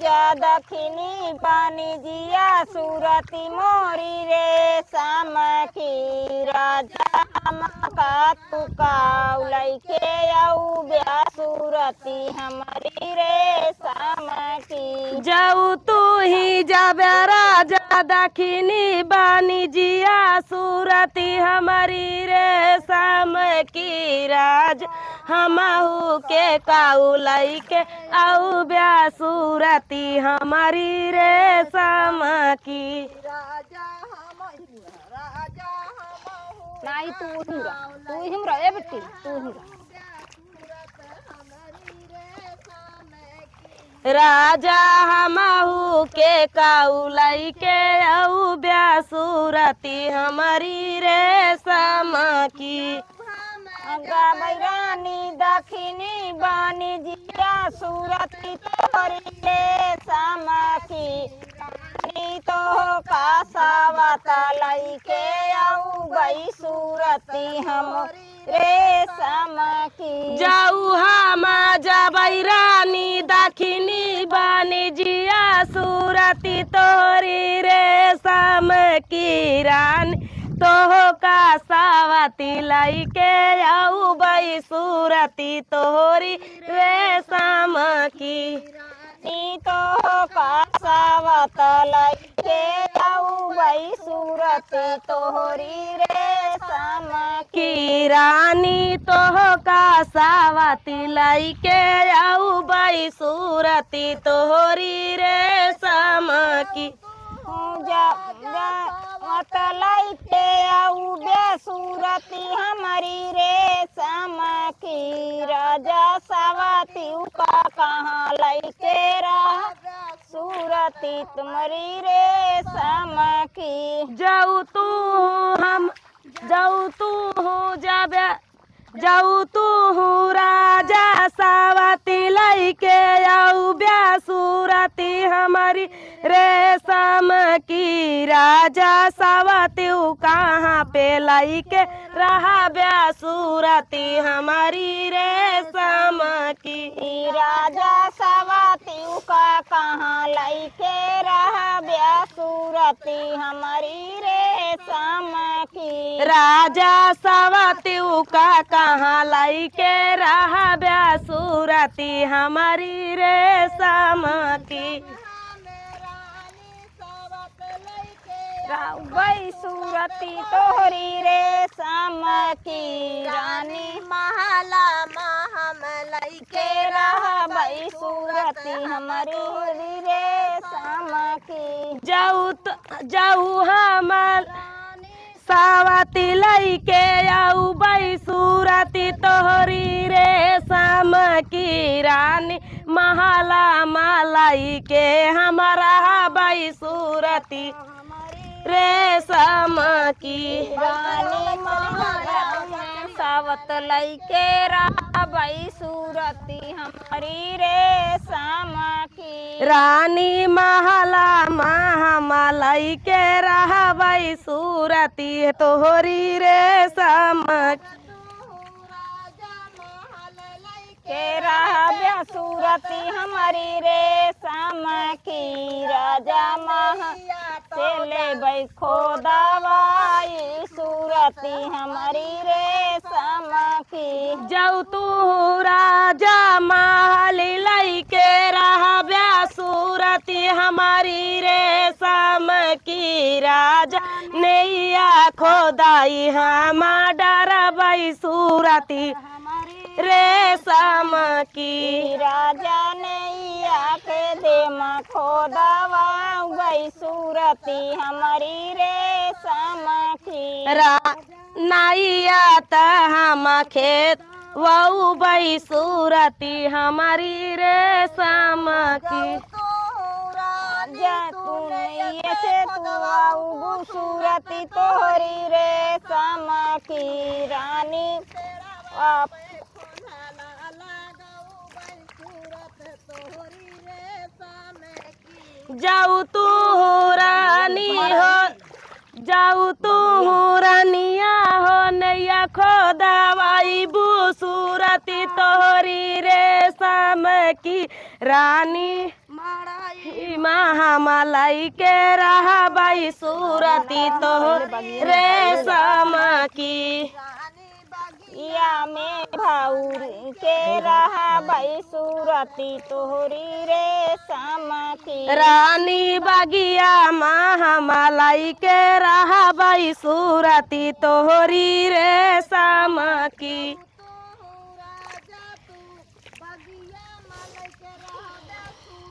ज्यादा खिनी पानी जिया सूरती मोरी रे शाम की राजा का तुकाऊ लैके आऊ ब्या सूरती हमारी रे शाम की जाऊ तू ही जाबे राजा दखिनी बानी जिया सूरती हमारी रे शाम की राज हमहू के काऊ लैके आऊ ब्या सूरती हमारी रे शाम की नहीं तू हिमरा ए बेटी तू हिमरा राजा हमहू के काऊ लैके आऊ ब्या सूरती हमारी रे शाम की रानी दखिनी बानी जिया सूरती तोरी रे शाम की नी तो का सावता लैके आऊ गई सूरती हम रे शाम की जाऊ हम जबै रानी दखिनी बानी जिया सूरती तोरी रे शाम की रानी तोह का सावती लैके आऊ बई सूरती तोहरी रे शाम की नी तो का सावत लैके आऊ बई सूरती तोहरी रे शाम की रानी तोह का सावती लैके आऊ बई सूरती तोहरी रे शाम की मत लैके आऊ बे सूरती हमारी रे शाम की राजा सावती का कहाँ लैके रहा सूरती तुम्हारी रे शाम की जाऊ तू जाबे जाऊ तू राजा सावती लैके आऊ ब्या सूरती हमारी रे शाम की राजा सावती कहाँ पे लैके रहा ब्या सूरती हमारी रे शाम की राजा सावती का कहाँ लैके रहा ब्या सूरती हमारी रे शाम की राजा सावती का कहाँ लैके रहा ब्या सूरती हमारी रे शाम की गई सूरती तोहरी रे शाम की रानी महला महम लैके रहा बई सूरती हमारी रे शाम की जाऊ हम सावती लैके आऊ बई सूरती तोहरी रे शाम की रानी महला मलाई के हमारा बई सूरती रे शाम की रानी सावत लैके रहा बई सूरती हमारी रे शाम की रानी महला महमलई के रहा बई सूरती तोहरी रे शाम के रहा सूरती हमारी रे शाम की राजा मह से ले बई खोदावाई सूरती हमारी रे शाम की जाऊ तू राजा महल लैके रहा ब्या सूरती हमारी रे शाम की राजा नैया खोदाई हम डरबई सूरती रे शाम की राजा नैया के दे में खोदावा गई सूरती हमारी रे शाम की नैया त हम खेत वऊ बई सूरती हमारी रे शाम की ये से तू आऊ सूरती तोहरी रे शाम की रानी जाऊ तू रानी हो जाऊ तू रानिया हो नैया खोदावाई बू सूरती तोहरी रे शाम की रानी महामलाई के रहा बाई सूरती तो रेशम की या में भाउरी के रहा बाई सूरती तोहरी रेशम की रानी बागिया महामलाई के रहा बाई सूरती तोहरी रेशम की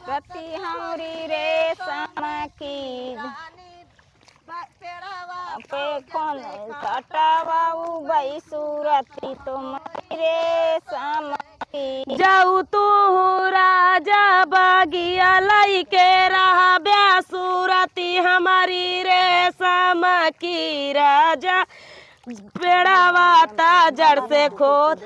रति हमरी रेशम की पे कौन कटावाऊ बाई सूरती तुम्हारी रेशम की जाऊ तू राजा बागिया लाई के रहा ब्या सूरती हमारी रेशम की राजा पेड़ावाता जड़ से खोद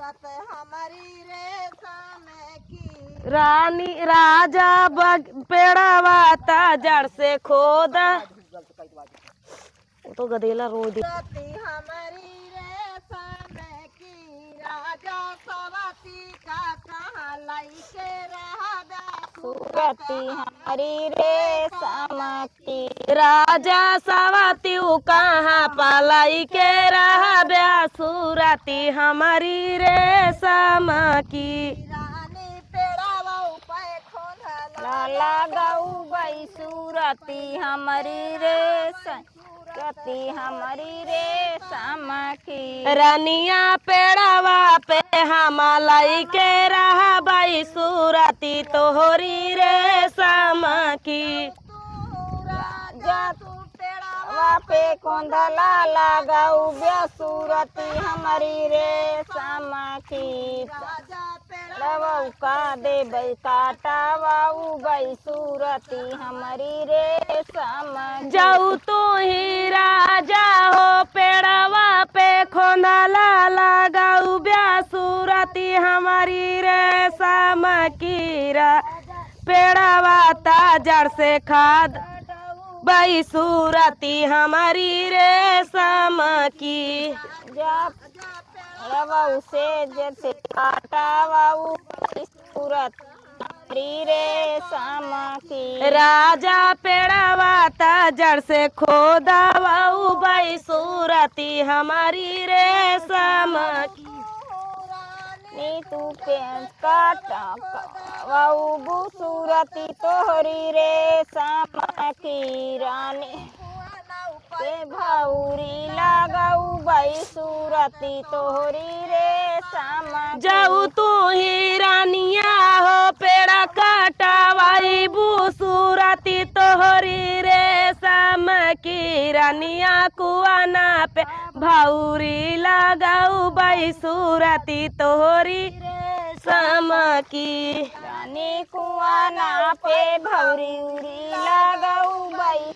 हमारी रेशम की रानी राजा पेड़ावाता जड़ से खोद तो गदेला रो दी हमारी रेशम की राजा सवाती का कहाँ लाई के रहा सूरती हमारी रेशम की राजा सवाती कहाँ पालाई के रहा ब्या सूरती हमारी रेशम की रानी पेड़ावा उपाय लाला गऊ बाई सूरती हमारी रेशम रति हमारी रेशम की रानिया पेड़ावा पे हमालाई के रहा बाई सूरती तोहरी रेशम की राजा तू पेड़ावा पे कोंदला लगाऊ ब्या सूरती हमारी रेशम की राजा पेड़ावा का दे बाई काटावाऊ बाई सूरती हमारी रेशम जाऊ तू ही राजा हो पेड़ावा पे खोंदला लगाऊ ब्या सूरती हमारी रेशम की पेड़ावा ताजड़ से खाद बाई सूरती हमारी रेशम की रवाऊ से जैसे काटावाऊ सूरत रेशम की राजा पेड़ावा ताजड़ से खोदावाऊ बाई सूरती हमारी रेशम की नी तू पेंच काटा वाऊ बू सूरती तोहरी रेशम की रानी पे भाउरी लगाऊ बाई सूरती तोहरी रेशम जाऊ तू ही रानिया हो पेड़ा काटावाई बू सूरती तोहरी रेशम की रानिया कुआना पे भाउरी लगाऊ बाई सूरती तोहरी रेशम की रानी कुआना पे भौरी उरी लगाऊ बाई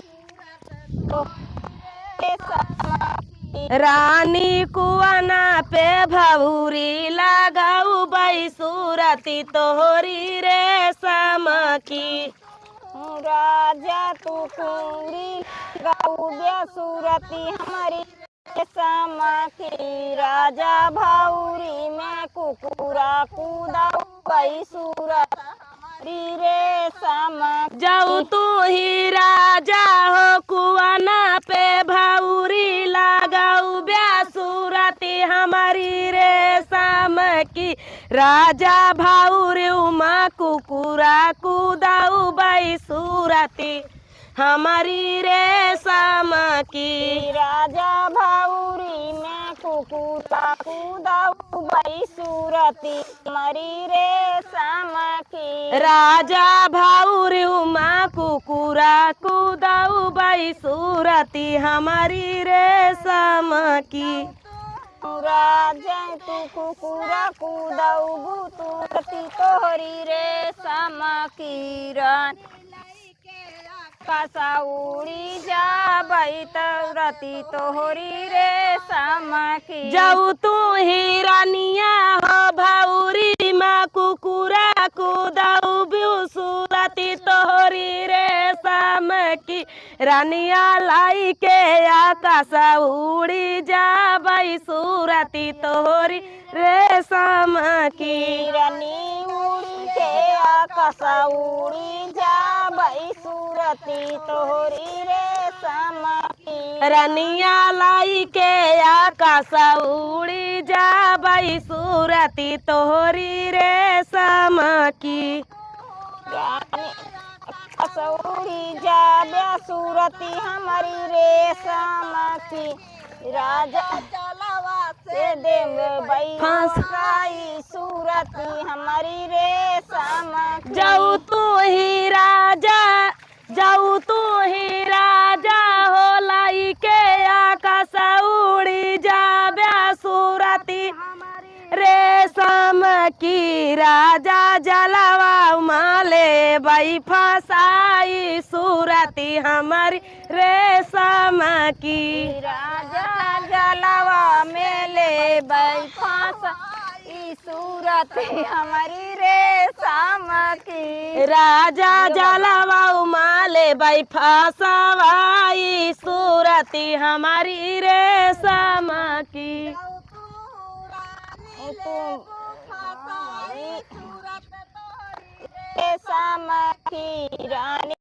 रानी कुआना पे भाउरी लगाऊ बाई सूरती तोहरी रेशम की राजा तू कुंगी गाऊ ब्या सूरती हमारी रेशम की राजा भाउरी में कुकुरा कूदाऊ बाई सूरत रेशम जाऊ तू ही राजा हो कुआना पे भाउरी लगाऊ ब्या सूरती हमारी रेशम की राजा भाउरी उमा कुकुरा कूदाऊ बाई सूरती हमारी रेशम की राजा भाउरी में कुकुरा कूदाऊ बाई सूरती हमारी रेशम की राजा भाउरी उमा कुकुरा कूदाऊ बाई सूरती हमारी रेशम की राजा तू कुकुरा कूदाऊ सूरती तोहरी रेशम की रानी कसाउड़ी जा बाई रति तोहरी रेशम की जाऊ तू ही रानिया हो भाउरी माँ कुकुरा कूदाऊ बिउ सूरती तोहरी रेशम की रानिया लाई के आकाश उड़ी जा बाई सूरती तोहरी रेशम की आकाश उड़ी जाबई सूरती तोहरी रेशम की रनिया लाई के आकाश उड़ी जाबई सूरती तोहरी रेशम की उड़ी जाबे सूरती हमारी रेशम की राजा चलावा से देव बई सूरती हमारी रेशम की जाऊ तू ही राजा हो लाई के आकाश उड़ी जाबे सूरती रेशम की राजा जलवा माले बाई फसाई सूरती हमारी रेशम की राजा जलवा मेले बाई फसाई सूरती हमारी रेशम की राजा जलवा माले बाई फसाई सूरती हमारी रेशम की रेशम की रानी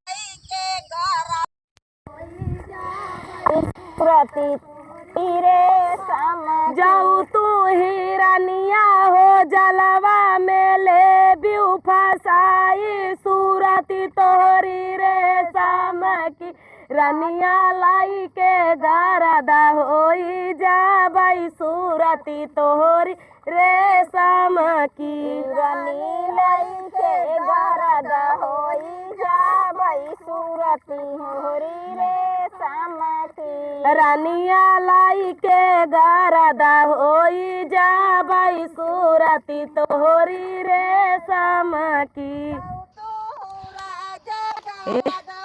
सूरती रेशम जाऊ तू ही रानिया हो जलवा मेले बिउ फसाई सूरती तोहरी रेशम की रनिया लाई के गरदा होई जाबई सूरती तोहरी रेशम की रानी लाई के गरदा होई जाबई सूरती तोहरी रेशम की रनिया लाई के गरदा होई जाबई सूरती तोहरी रेशम की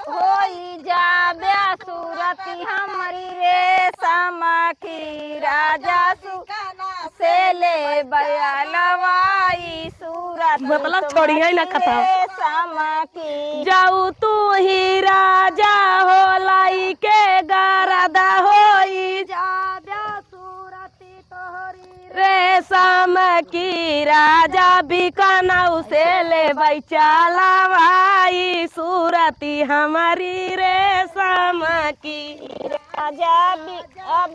होई जाबे सूरती हमारी रेशम की राजा सुखाना से ले बयालवाई सूरती मतलब छोड़ी है ना कथा रेशम की जाऊ तू ही राजा हो लाई के गरदा होई जाबे सूरती तोहरी रेशम की राजा बिकनऊ से ले बई चलवाई सूरती हमारी रेशम की राजा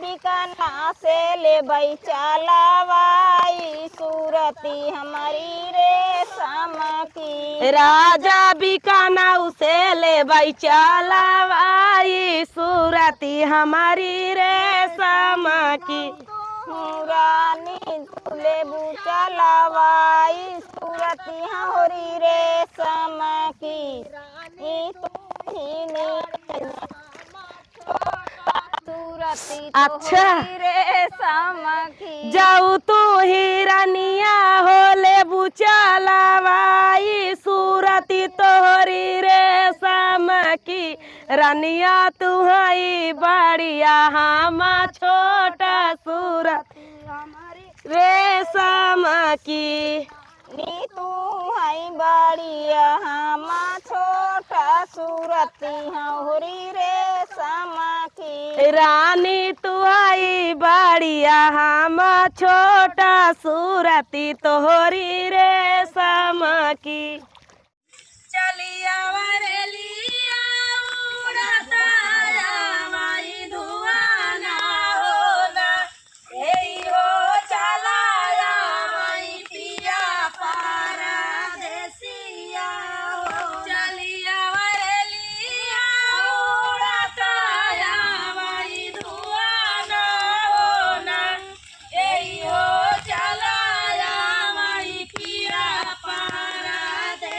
बिकना से ले बई चलवाई सूरती हमारी रेशम की राजा बिकनऊ से ले बई चलवाई सूरती हमारी रेशम की रानी लेबू चलवाई सूरती हमारी रेशम की सूरती अच्छा रेशम की जाऊ तू ही रानिया हो लेबू चलवाई सूरती तोहरी रेशम की रानिया तुहई बढ़िया हम छोटा सूरती रेशम की नी तू है बढ़िया हम छोटा सूरती हमारी रेशम की रानी तुहई बढ़िया हम छोटा सूरती तोहरी रेशम की चलिया वरेलिया उड़ता आवाई धुआं ना होला एई हो चलाया वही पिया परदेसिया हो चलिया वरेलिया उड़ता आवाई धुआं ना होला एई हो चलाया वही पिया परदेसिया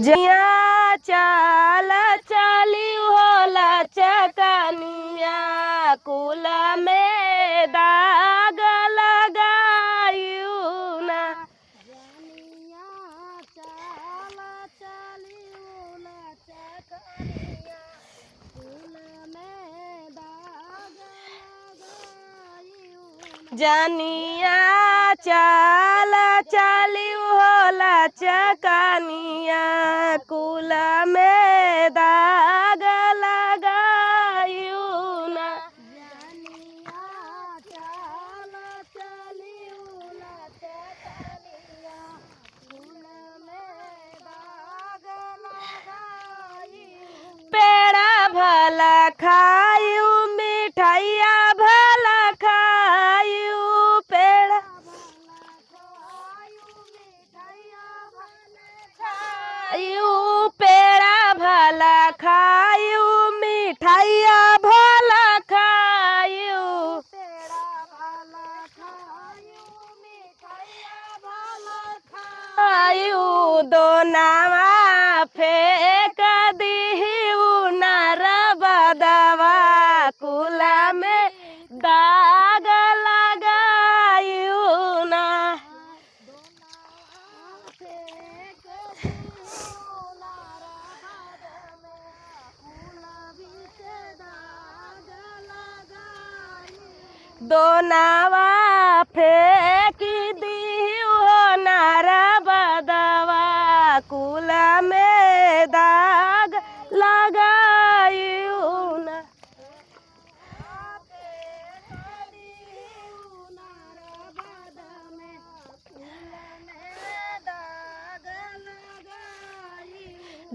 जिया चाल चली होला चकनिया कुल में दाग लगायू ना। जनिया चाल चली होला चकनिया कुल में दाग लगायू ना। पेड़ा भला खायू मिठाइया भला खायू पेड़ा खायू पेड़ा भला खायू मिठाइया भला खायू। खायू दोनावा फेंक दिहू नर बदवा कुल में दाग लगायू ना। दोनावा फेंक दिहू नर बदवा कुल में दाग लगायू ना।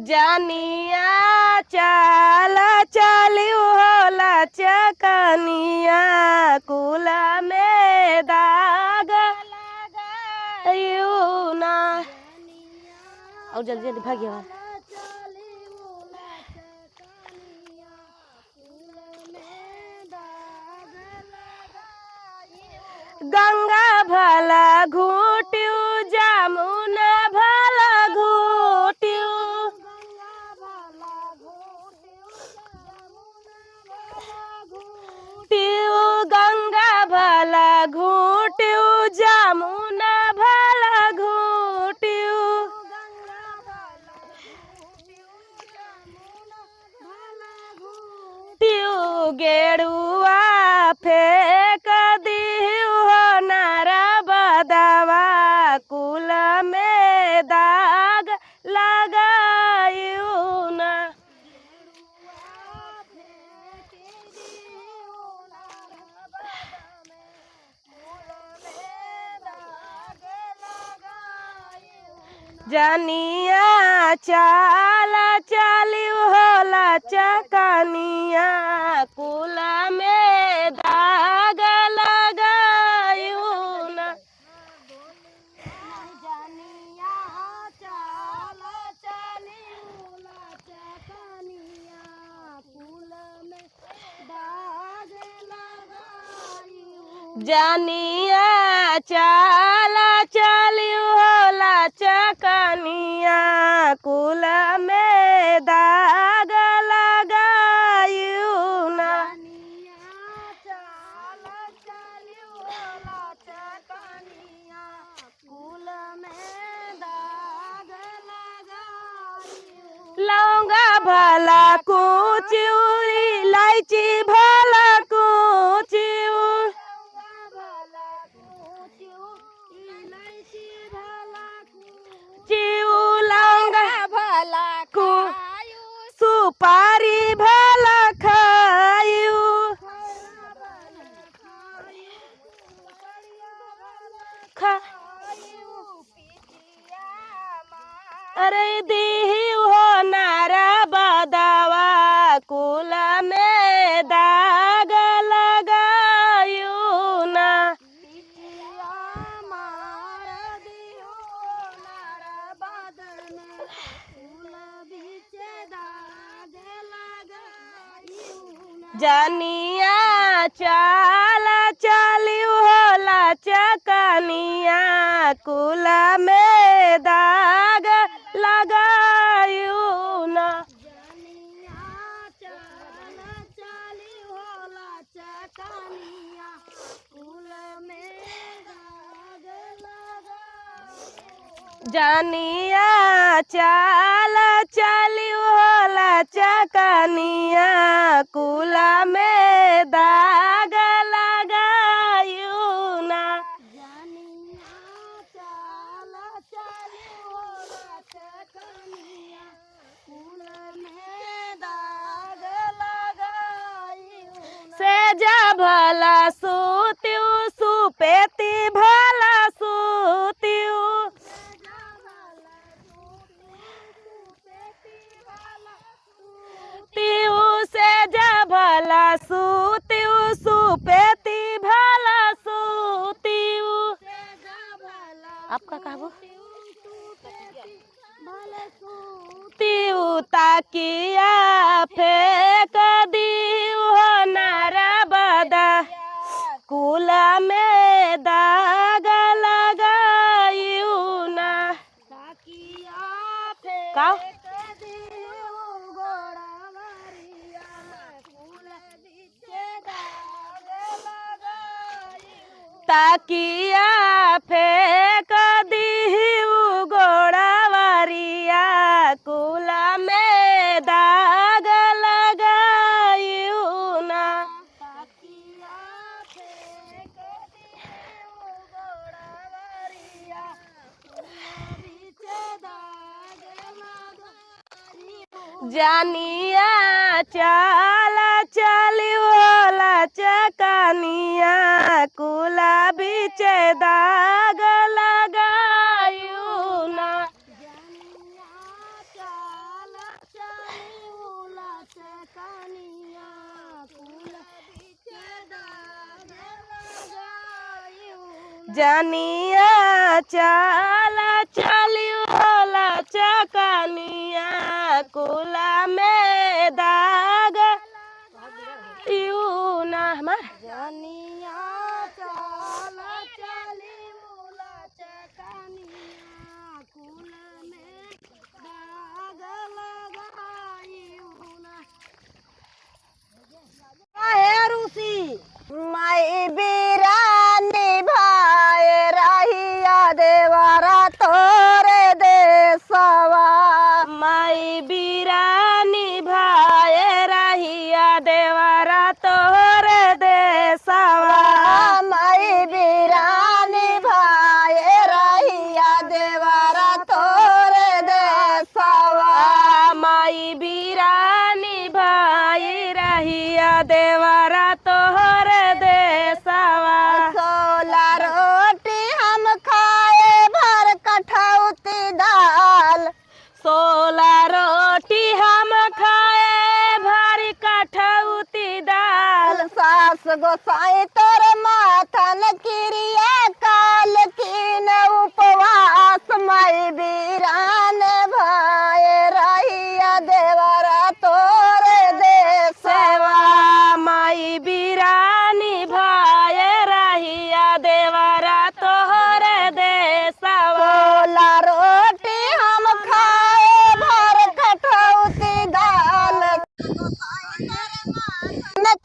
जनिया चाल चली होला चकनिया कुल में दाग लगायू ना। और जल्दी जल्दी भागियो। गंगा भला घूट्यू जमुना भला घूट्यू गंगा भला घूट्यू जमुना भला घूट्यू। गेरुआ फेंक दिहू नर बदवा कुल में दाग लगायू ना। जनिया चाल चली होला चकनिया कुल में दाग लगायू ना। जनिया चाल चली होला चकनिया कुल में दाग लगायू ना। लौंगा भला कुचू इलायची भला कुचू लौंगा भला को सुपारी भला खायू। अरे दिहू नर बदवा कुल में दाग लगायू ना। जानिया चाल चली होला चकनिया कुल में दाग लगायू ना जानिया चाल चली होला चकनिया कुल में दाग लगायू ना से जा भला सूत्यू सुपेती भला सूत्यू तीऊ से जा भला सूत्यू सुपेती भला सूत्यू आपका कहबो तीऊ ताकिया फेंक दियो नारा बदा कुल में दाग लगायू ना का ताकिया फेंक दिहू गोड़ावरिया कुल में दाग लगायू ना जानिया चाल चली होला चकनिया कुल बीच दाग लगायू ना जानिया चाल चली होला चकनिया कुल में दाग यू ना हमार जानिया चाल चली होला चकनिया कुल में दाग लगायू ना काहे रूसी माई बीरानी भाई रहिया देवरा तोरे देसवा माई बीरानी भाई रहिया देवरा तोरे देसवा माई बीरानी भाई रहिया देवरा तोरे देसवा माई बीरानी भाई रहिया देवरा तोरे देसवा सोला रोटी हम खाए भर कठौती दाल सोला रोटी हम खाए भारी कठौती दाल सास गोसाई तोर माथन क्रिया काल कीन उपवास माई बीरान भाई रहिया देवरा तोरे देसवा माई बीरानी भाई रहिया देवरा तोहरे देसवा सोला रोटी हम खाए भर कठौती दाल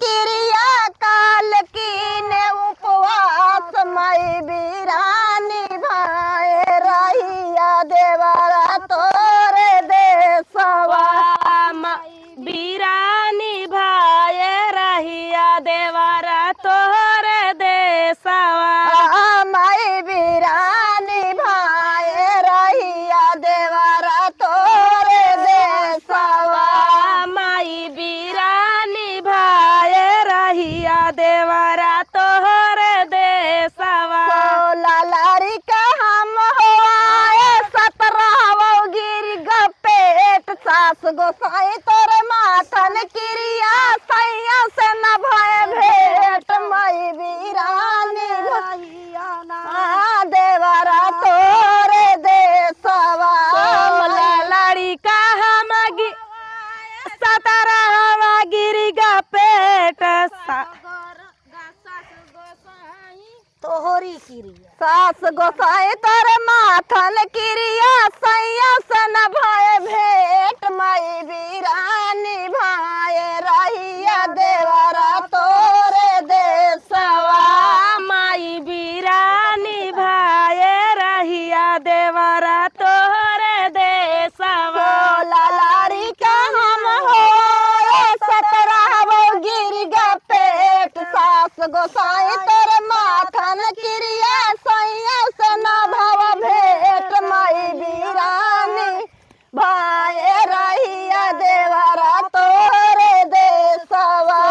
क्रिया काल कीन उपवास माई बीरानी भाई रहिया देवरा तोरे देसवा बीरानी भाई रहिया देवरा तोहरे देसवा माई बीरानी भाई रहिया देवरा तोरे देसवा माई बीरानी भाई रहिया देवरा तोहरे देसवा सोला लड़का हम होए 17 गिर गपेट सास गोसाई तोरे माथन क्रिया सैया से न भय भेट माई बीरानी देवरा तोरे देसवा सोला लड़का हम 17 गिरी गा पेट तोहरी क्रिया सास गोसाई तर माथन क्रिया सैया सन भय भेंट माई बीरानी भाई रहिया देवरा तोरे देसवा माई बीरानी भाई रहिया देवरा तोहरे देसवा लारी का हम हो सतरावो गिर गा पेट सास गोसाई तर माथन क्रिया सैया सन भव भेंट माई बीरानी भाई रहिया देवरा तोरे देसवा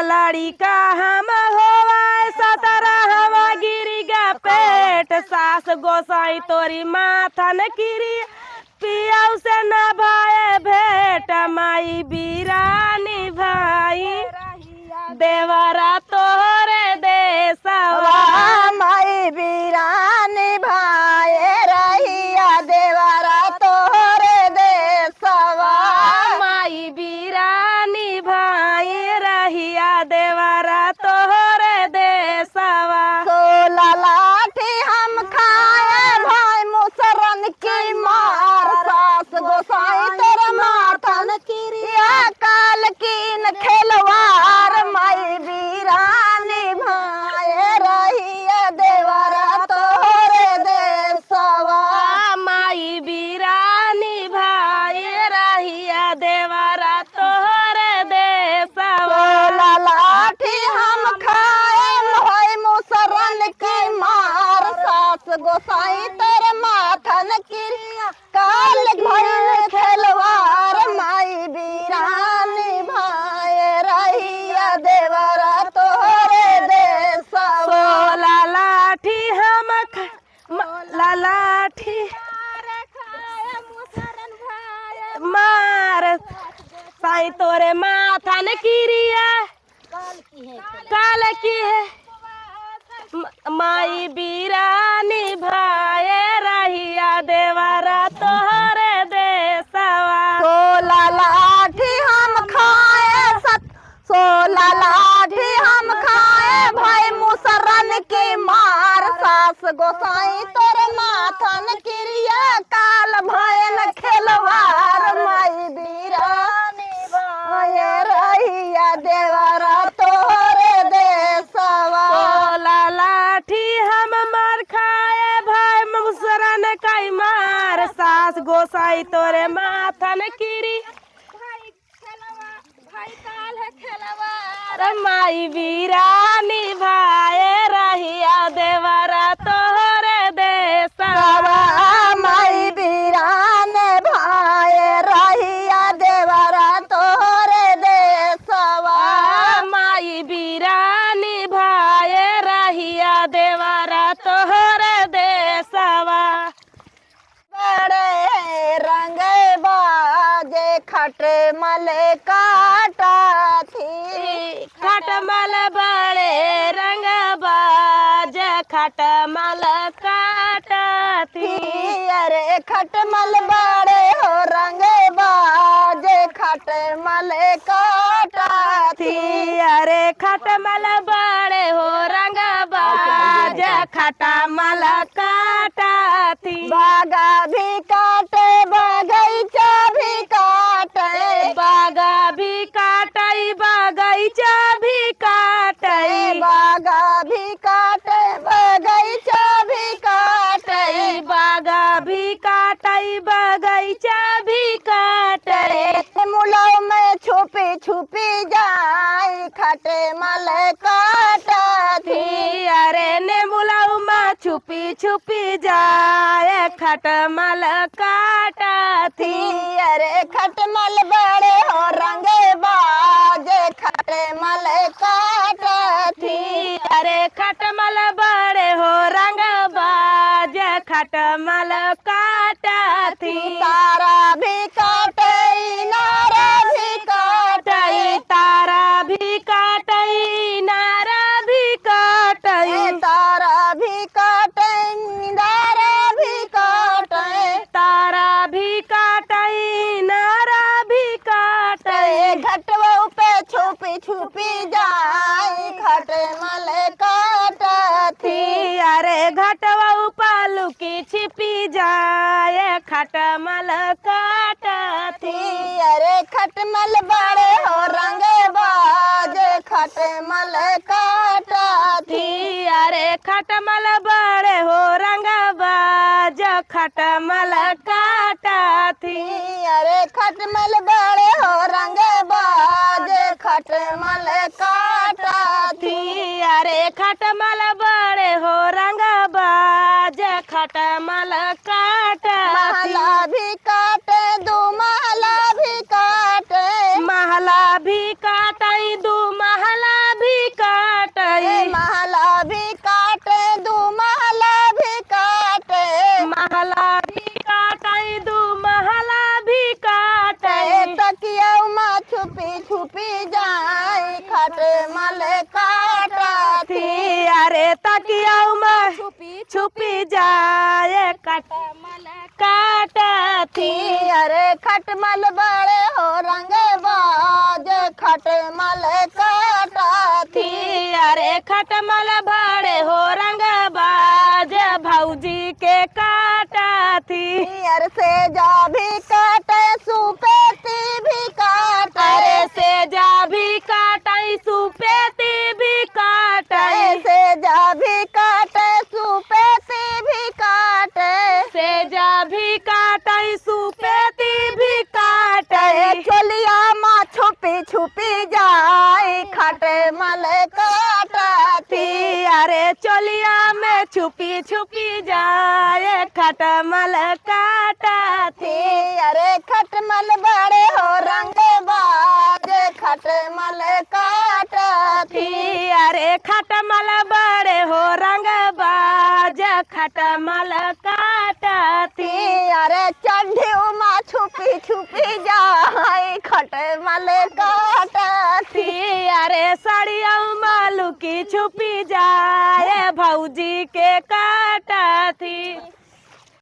लड़का हम होवाए सतरा हवा गिरिगा पेट सास गोसाई तोरी माथन किरी पियाऊ से न भाए भेट माई बीरानी भाई देवरा तोहरे देसवा माई बीरानी भाई रहिया देवरा तोरे देसवा माई बीरानी भाई रहिया देवरा तोहरे देसवा सोला लाठी हम खाए भाई मुसरन की मार सास गोसाई तेरे माथन क्रिया काल कीन खेलवार माई बीरानी भाई रहिया देवरा तोरे देसवा माई बीरानी भाई रहिया देवरा तोहरे देसवा सोला लाठी हम खाए भाई मुसरन की मार सास गोसाई तेरे माथन क्रिया काल भइल खेलवार माई बीरानी भाई रहिया देवरा तोरे देसवा लाठी हम लाठी मार साई तोरे माथन क्रिया काल की है माई बीरानी भाई रहिया देवरा तोहरे देसवा सोला लाठी हम खाए सोला लाठी हम खाए भाई मुसरन की मार सास गोसाई तोरे माथन क्रिया काल भयन खेलवार माई बीरानी भाई रहिया देवरा तोरे देसवा लाठी हम मार खाए भाई मुसरन कई मार सास गोसाई तोरे माथन किरी माई बीरानी भाई रहिया देवरा तोहरे देसवा माई बीरानी भाई रहिया देवरा तोरे देसवा माई बीरानी भाई रहिया देवरा तोहरे देसवा बड़े रंग बाजे खटमल काटा थी खटमल बड़े रंग बाज खटमल काटती अरे खटमल बड़े हो रंग बाजे खटमल काटा थी अरे खटमल बड़े हो रंग बाज खटमल काटती बागा भी काटे बगीचा भी काटे बागा भी काटई बगीचा भी काटई बागा भी काटे बगीचा भी काटे बागा भी काटई बगीचा भी काटई मुलाव में छुपी छुपी जाए खटे मल काटा थी अरे ने बुलाऊ माँ छुपी छुपी जाए खटमल काटा थी अरे खटमल बड़े हो रंगे बाजे खटमल काटा थी अरे खटमल बड़े हो रंग बाज खटमल काटा थी तारा भी काटे नारा भी काटे तारा भी काटई नारा भी काटई तारा भी काटे नारा भी काटे तारा भी काटई नारा भी काटई घटवा पे छुपी छुपी जा खटमल काटा थी। अरे खटमल बड़े हो रंग बाज खटमल काटा थी। अरे खटमल बड़े हो रंगबाज खटमल काटा थी। अरे खटमल बड़े हो रंग बाज खटमल काटा थी। अरे खटमल बड़े हो रंगबाज खटमल काटा महला भी काटे दो महला भी काटे। महला भी काटई दू महला भी काटई महला भी काटे दो महला भी काटे। महला भी काटई दू महला भी काटई तकिया माँ छुपी छुपी जाए खटमल काटा थी। अरे तकिया में छुपी जाए खटमल काटा थी। अरे खटमल बड़े हो रंग बाज खटमल काटा थी। अरे खटमल बड़े हो रंगबाज भौजी के काटा थी। अरे से जा भी काटे सुपेती भी काटे। अरे से जा भी काटई सुपेती भी काटई से जा भी काटे सुपेती भी काटे। से जा भी काटई सुपेती भी काटई चलिया माँ छुपी छुपी जाए खटमल काटा थी। अरे चोलिया में छुपी छुपी जाए खटमल काटा थी। अरे खटमल बड़े हो रंग बाज खटमल काटा थी। अरे खटमल बड़े हो रंगबाज खटमल काटा थी। अरे चढ़ी माँ छुपी छुपी जाए खटमल काटा थी। अरे सड़िया मालू की छुपी जाए भौजी के काटा थी।